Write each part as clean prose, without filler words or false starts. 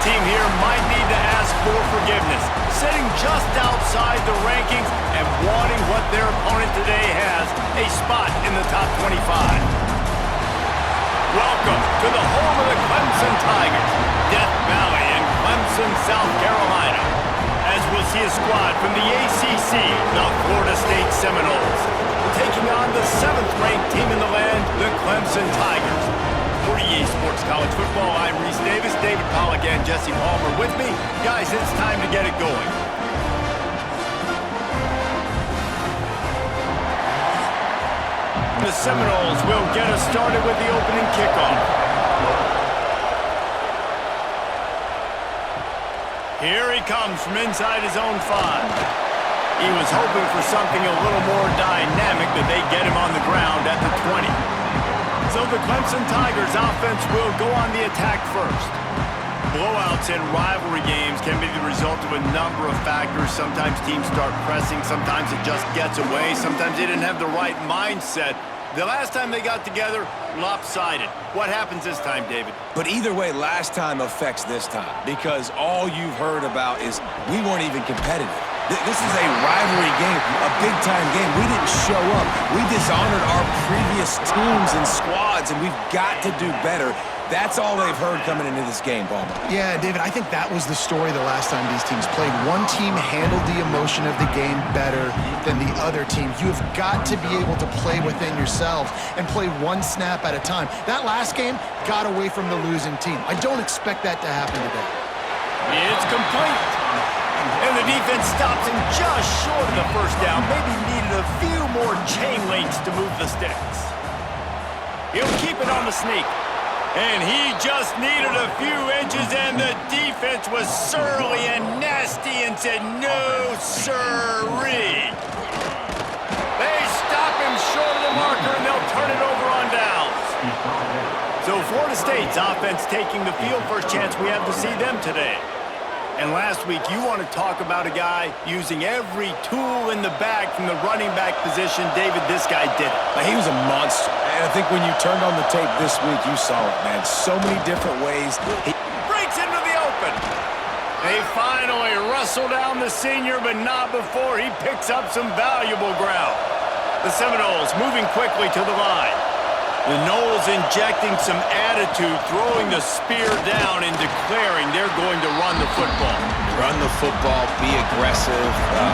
team here might need to ask for forgiveness, sitting just outside the rankings and wanting what their opponent today has, a spot in the top 25. Welcome to the home of the Clemson Tigers, Death Valley in Clemson, South Carolina, as we'll see a squad from the ACC, the Florida State Seminoles, taking on the 7th-ranked team in the land, the Clemson Tigers. For EA Sports College Football, I'm Reese Davis, David Pollack, and Jesse Palmer with me. Guys, it's time to get it going. The Seminoles will get us started with the opening kickoff. Here he comes from inside his own 5. He was hoping for something a little more dynamic, but they get him on the ground at the 20. So the Clemson Tigers offense will go on the attack first. Blowouts in rivalry games can be the result of a number of factors. Sometimes teams start pressing, sometimes it just gets away, sometimes they didn't have the right mindset. The last time they got together, lopsided. What happens this time, David? But either way, last time affects this time, because all you've heard about is we weren't even competitive. This is a rivalry game, a big-time game. We didn't show up. We dishonored our previous teams and squads, and we've got to do better. That's all they've heard coming into this game, Palmer. Yeah, David, I think that was the story the last time these teams played. One team handled the emotion of the game better than the other team. You have got to be able to play within yourselves and play one snap at a time. That last game got away from the losing team. I don't expect that to happen today. It's complete. And the defense stops him just short of the first down. Maybe needed a few more chain links to move the sticks. He'll keep it on the sneak. And he just needed a few inches, and the defense was surly and nasty and said, no, sirree. They stop him short of the marker, and they'll turn it over on downs. So Florida State's offense taking the field. First chance we have to see them today. And last week, you want to talk about a guy using every tool in the bag from the running back position. David, this guy did it. He was a monster. And I think when you turned on the tape this week, you saw it, man. So many different ways. He breaks into the open. They finally wrestle down the senior, but not before he picks up some valuable ground. The Seminoles moving quickly to the line. The Noles injecting some attitude, throwing the spear down and declaring they're going to run the football. Run the football, be aggressive.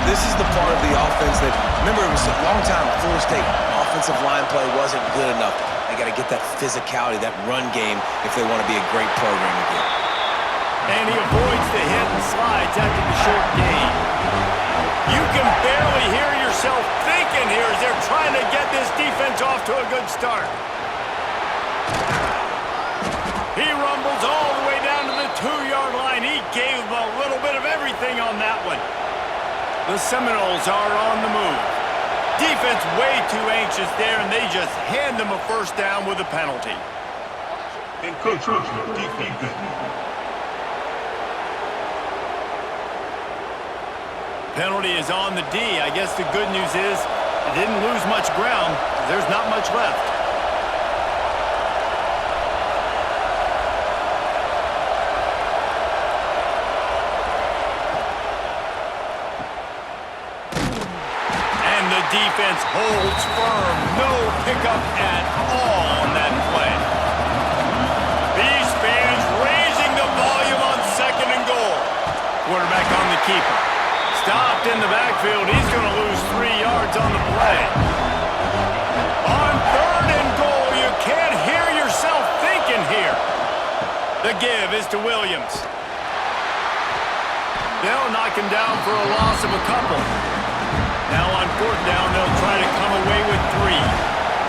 This is the part of the offense that, remember, it was a long time Florida State offensive line play wasn't good enough. They got to get that physicality, that run game, if they want to be a great program again. And he avoids the hit and slides after the short gain. You can barely hear yourself thinking here as they're trying to get this defense off to a good start. He rumbles all the way down to the 2-yard line. He gave him a little bit of everything on that one. The Seminoles are on the move. Defense way too anxious there, and they just hand them a first down with a penalty. Encroachment, deep defense. Penalty is on the D. I guess the good news is it didn't lose much ground. There's not much left. And the defense holds firm. No pickup at all on that play. These fans raising the volume on 2nd and goal. Quarterback on the keeper. Stopped in the backfield. He's going to lose 3 yards on the play. On 3rd and goal, you can't hear yourself thinking here. The give is to Williams. They'll knock him down for a loss of a couple. Now on 4th down, they'll try to come away with 3.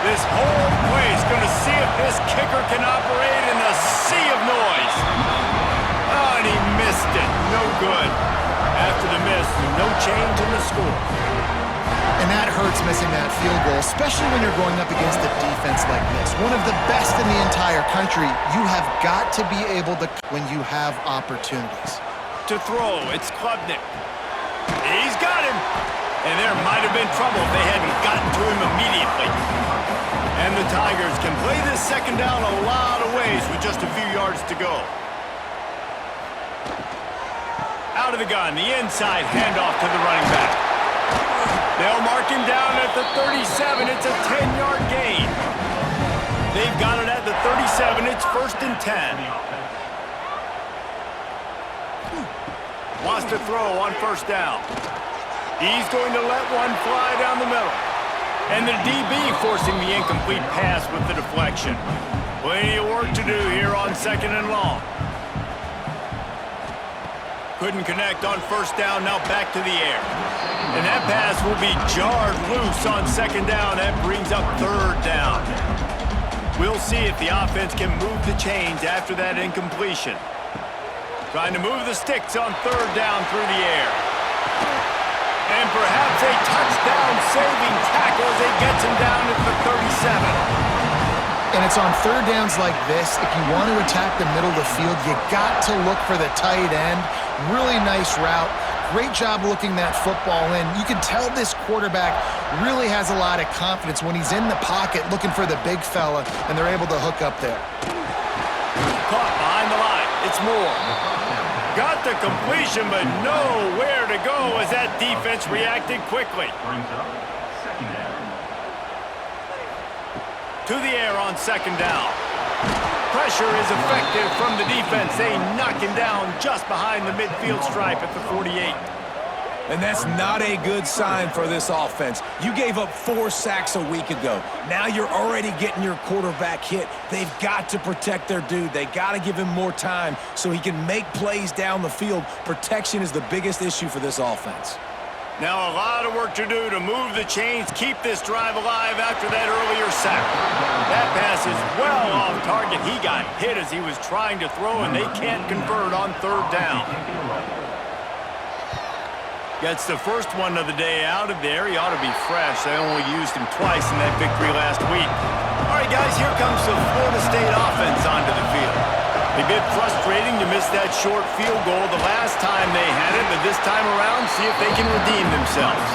This whole play is going to see if this kicker can operate in the sea of noise. Oh, and he missed it. No good. After the miss, no change in the score. And that hurts missing that field goal, especially when you're going up against a defense like this. One of the best in the entire country. You have got to be able to when you have opportunities. To throw, it's Klubnik. He's got him. And there might have been trouble if they hadn't gotten to him immediately. And the Tigers can play this 2nd down a lot of ways with just a few yards to go. Out of the gun, the inside handoff to the running back. They'll mark him down at the 37. It's a 10-yard gain. They've got it at the 37. It's 1st and 10. Wants to throw on 1st down. He's going to let one fly down the middle. And the DB forcing the incomplete pass with the deflection. Plenty of work to do here on 2nd and long. Couldn't connect on 1st down, now back to the air. And that pass will be jarred loose on 2nd down. That brings up 3rd down. We'll see if the offense can move the chains after that incompletion. Trying to move the sticks on 3rd down through the air. And perhaps a touchdown-saving tackle as he gets him down at the 37. And it's on 3rd downs like this, if you want to attack the middle of the field, you got to look for the tight end. Really nice route. Great job looking that football in. You can tell this quarterback really has a lot of confidence when he's in the pocket looking for the big fella, and they're able to hook up there. Caught behind the line. It's Moore. Got the completion, but nowhere to go as that defense reacted quickly. To the air on 2nd down. Pressure is effective from the defense. They knock him down just behind the midfield stripe at the 48. And that's not a good sign for this offense. You gave up 4 sacks a week ago. Now you're already getting your quarterback hit. They've got to protect their dude. They got to give him more time so he can make plays down the field. Protection is the biggest issue for this offense. Now a lot of work to do to move the chains, keep this drive alive after that earlier sack. That pass is well off target. He got hit as he was trying to throw, and they can't convert on 3rd down. Gets the first one of the day out of there. He ought to be fresh. They only used him twice in that victory last week. All right, guys, here comes the Florida State offense onto the field. A bit frustrating to miss that short field goal the last time they had it, but this time around, see if they can redeem themselves.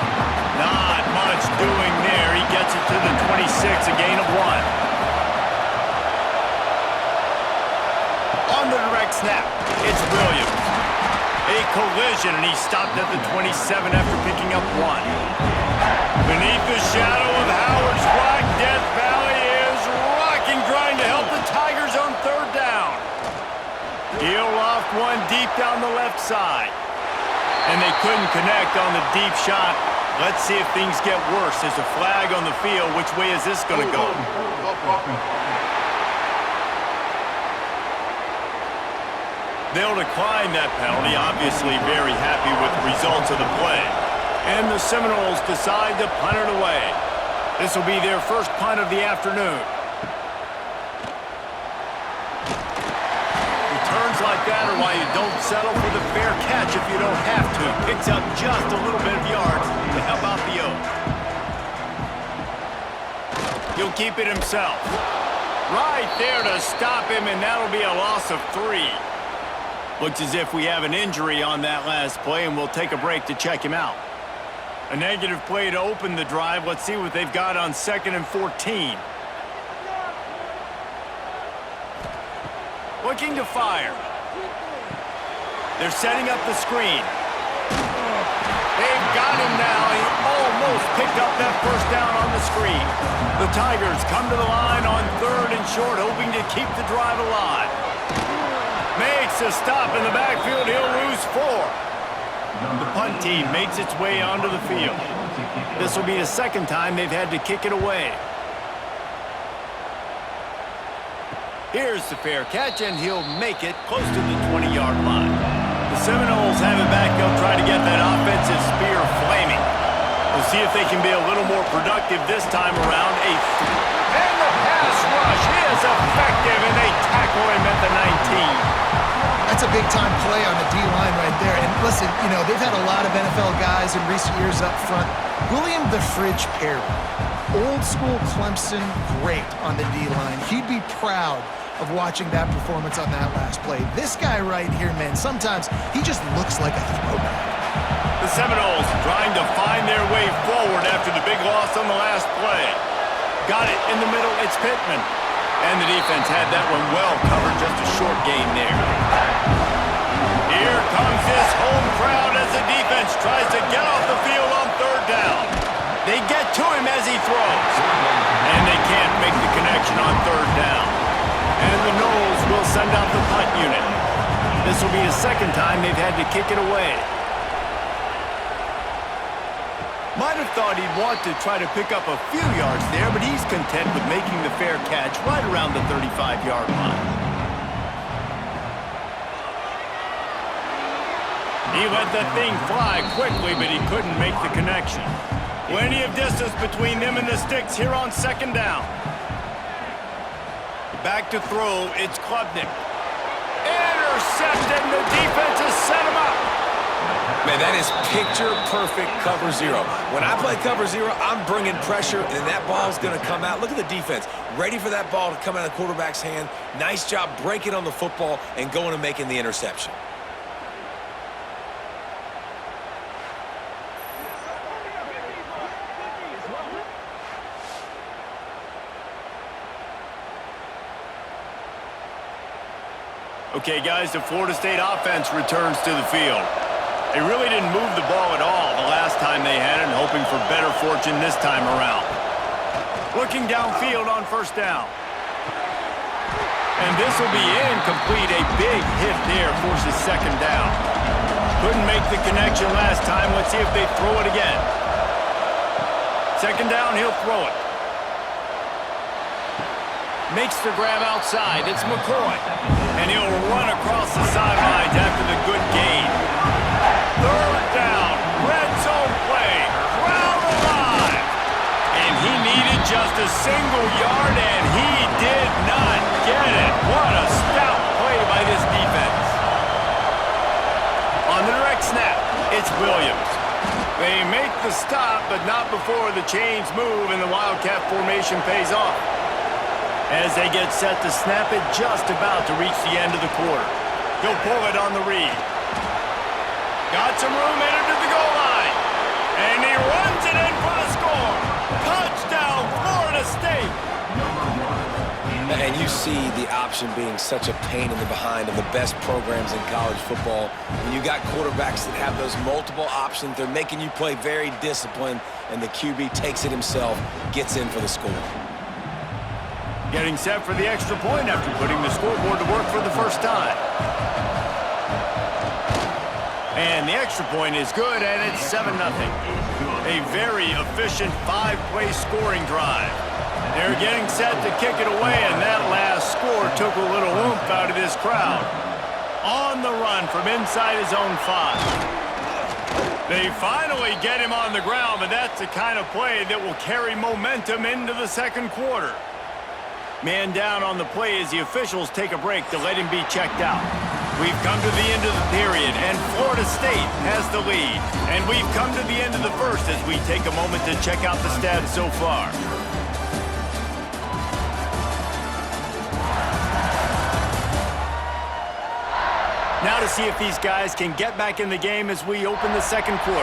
Not much doing there. He gets it to the 26, a gain of 1. On the direct snap, it's Williams. A collision, and he stopped at the 27 after picking up 1. Beneath the shadow of Howard's Rock, Death Valley is rocking, trying to help the Tigers on 3rd down. He'll loft one deep down the left side. And they couldn't connect on the deep shot. Let's see if things get worse. There's a flag on the field. Which way is this going to go? They'll decline that penalty, obviously very happy with the results of the play. And the Seminoles decide to punt it away. This will be their first punt of the afternoon. Returns like that are why you don't settle for the fair catch if you don't have to. Picks up just a little bit of yards to help out the O. He'll keep it himself. Right there to stop him, and that'll be a loss of 3. Looks as if we have an injury on that last play, and we'll take a break to check him out. A negative play to open the drive. Let's see what they've got on 2nd and 14. Looking to fire. They're setting up the screen. They've got him now. He almost picked up that 1st down on the screen. The Tigers come to the line on 3rd and short, hoping to keep the drive alive. Makes a stop in the backfield. He'll lose 4. The punt team makes its way onto the field. This will be the 2nd time they've had to kick it away. Here's the fair catch, and he'll make it close to the 20-yard line. The Seminoles have it back. They'll try to get that offensive spear flaming. We'll see if they can be a little more productive this time around. And the pass rush is effective, and they tackle him at the 19. That's a big-time play on the D-line right there. And listen, you know, they've had a lot of NFL guys in recent years up front. William the Fridge Perry, old-school Clemson, great on the D-line. He'd be proud of watching that performance on that last play. This guy right here, man, sometimes he just looks like a throwback. The Seminoles trying to find their way forward after the big loss on the last play. Got it in the middle. It's Pittman. And the defense had that one well covered, just a short gain there. Here comes this home crowd. crowd as the defense tries to get off the field on third down. They get to him as he throws. And they can't make the connection on third down. And the Noles will send out the punt unit. This will be the second time they've had to kick it away. Might have thought he'd want to try to pick up a few yards there, but he's content with making the fair catch right around the 35-yard line. He let that thing fly quickly, but he couldn't make the connection. Plenty of distance between them and the sticks here on second down. Back to throw, it's Klubnik. Intercepted, and the defense has set him up. Man, that is picture-perfect cover zero. When I play cover zero, I'm bringing pressure, and that ball's going to come out. Look at the defense, ready for that ball to come out of the quarterback's hand. Nice job breaking on the football and going and making the interception. Okay, guys, the Florida State offense returns to the field. They really didn't move the ball at all the last time they had it, and hoping for better fortune this time around. Looking downfield on first down. And this will be incomplete. A big hit there forces second down. Couldn't make the connection last time. Let's see if they throw it again. Second down, he'll throw it. Makes the grab outside. It's McCoy. And he'll run across the sidelines after the good gain. Third down. Red zone play. Crowd alive. And he needed just a single yard, and he did not get it. What a stout play by this defense. On the direct snap, it's Williams. They make the stop, but not before the chains move and the Wildcat formation pays off. As they get set to snap it, just about to reach the end of the quarter. He'll pull it on the read. Got some room headed to the goal line. And he runs it in for the score. Touchdown, Florida State. And you see the option being such a pain in the behind of the best programs in college football. When you got quarterbacks that have those multiple options, they're making you play very disciplined, and the QB takes it himself, gets in for the score. Getting set for the extra point after putting the scoreboard to work for the first time. And the extra point is good, and it's 7-0. A very efficient 5-play scoring drive. They're getting set to kick it away, and that last score took a little oomph out of this crowd. On the run from inside his own 5. They finally get him on the ground, but that's the kind of play that will carry momentum into the second quarter. Man down on the play as the officials take a break to let him be checked out. We've come to the end of the period, and Florida State has the lead. And we've come to the end of the first as we take a moment to check out the stats so far. Now to see if these guys can get back in the game as we open the second quarter.